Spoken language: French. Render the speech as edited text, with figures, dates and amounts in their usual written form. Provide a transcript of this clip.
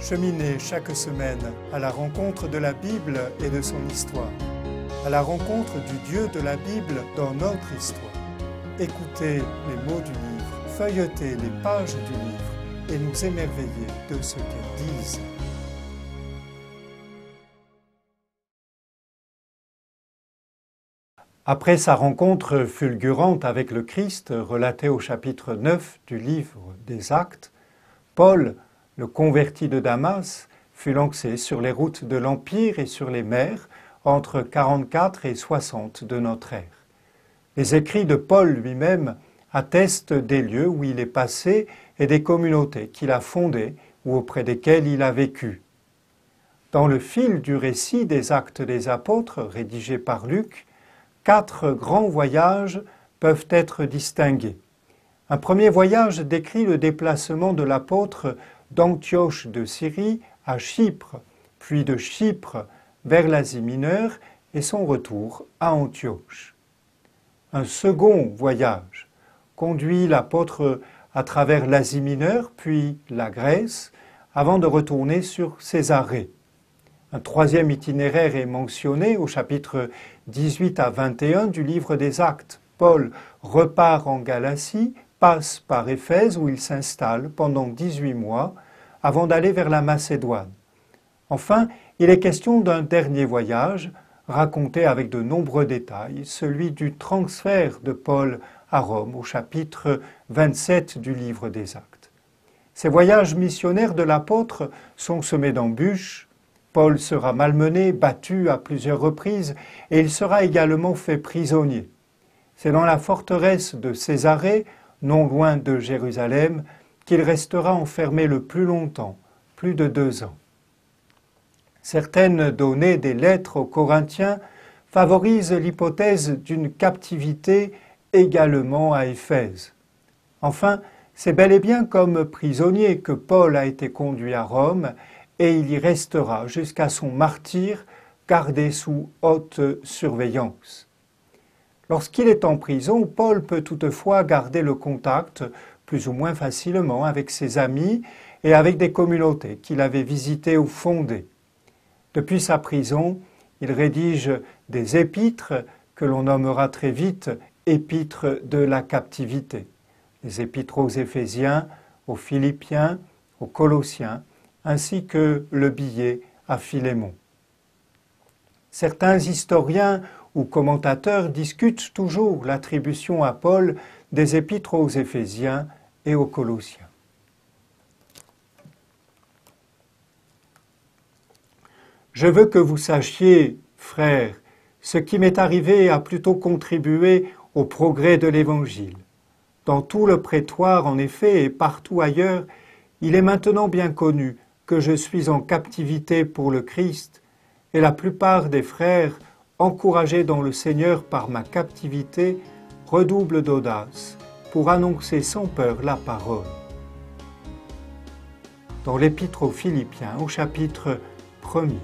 Cheminez chaque semaine à la rencontre de la Bible et de son histoire, à la rencontre du Dieu de la Bible dans notre histoire. Écoutez les mots du livre, feuilletez les pages du livre et nous émerveillez de ce qu'elles disent. Après sa rencontre fulgurante avec le Christ, relatée au chapitre 9 du livre des Actes, Paul, le converti de Damas, fut lancé sur les routes de l'Empire et sur les mers entre 44 et 60 de notre ère. Les écrits de Paul lui-même attestent des lieux où il est passé et des communautés qu'il a fondées ou auprès desquelles il a vécu. Dans le fil du récit des Actes des Apôtres, rédigé par Luc, 4 grands voyages peuvent être distingués. Un premier voyage décrit le déplacement de l'apôtre d'Antioche de Syrie à Chypre, puis de Chypre vers l'Asie mineure et son retour à Antioche. Un second voyage conduit l'apôtre à travers l'Asie mineure, puis la Grèce, avant de retourner sur Césarée. Un troisième itinéraire est mentionné au chapitre 18 à 21 du livre des Actes. Paul repart en Galatie, passe par Éphèse où il s'installe pendant 18 mois avant d'aller vers la Macédoine. Enfin, il est question d'un dernier voyage, raconté avec de nombreux détails, celui du transfert de Paul à Rome au chapitre 27 du livre des Actes. Ces voyages missionnaires de l'apôtre sont semés d'embûches. Paul sera malmené, battu à plusieurs reprises et il sera également fait prisonnier. C'est dans la forteresse de Césarée, non loin de Jérusalem, qu'il restera enfermé le plus longtemps, plus de 2 ans. Certaines données des lettres aux Corinthiens favorisent l'hypothèse d'une captivité également à Éphèse. Enfin, c'est bel et bien comme prisonnier que Paul a été conduit à Rome et il y restera jusqu'à son martyre, gardé sous haute surveillance. Lorsqu'il est en prison, Paul peut toutefois garder le contact plus ou moins facilement avec ses amis et avec des communautés qu'il avait visitées ou fondées. Depuis sa prison, il rédige des épîtres que l'on nommera très vite épîtres de la captivité. Les épîtres aux Éphésiens, aux Philippiens, aux Colossiens, ainsi que le billet à Philémon. Certains historiens ou commentateurs discutent toujours l'attribution à Paul des épîtres aux Éphésiens et aux Colossiens. Je veux que vous sachiez, frères, ce qui m'est arrivé a plutôt contribué au progrès de l'Évangile. Dans tout le prétoire, en effet, et partout ailleurs, il est maintenant bien connu que je suis en captivité pour le Christ, et la plupart des frères, encouragés dans le Seigneur par ma captivité, redoublent d'audace pour annoncer sans peur la parole. Dans l'Épître aux Philippiens, au chapitre 1er.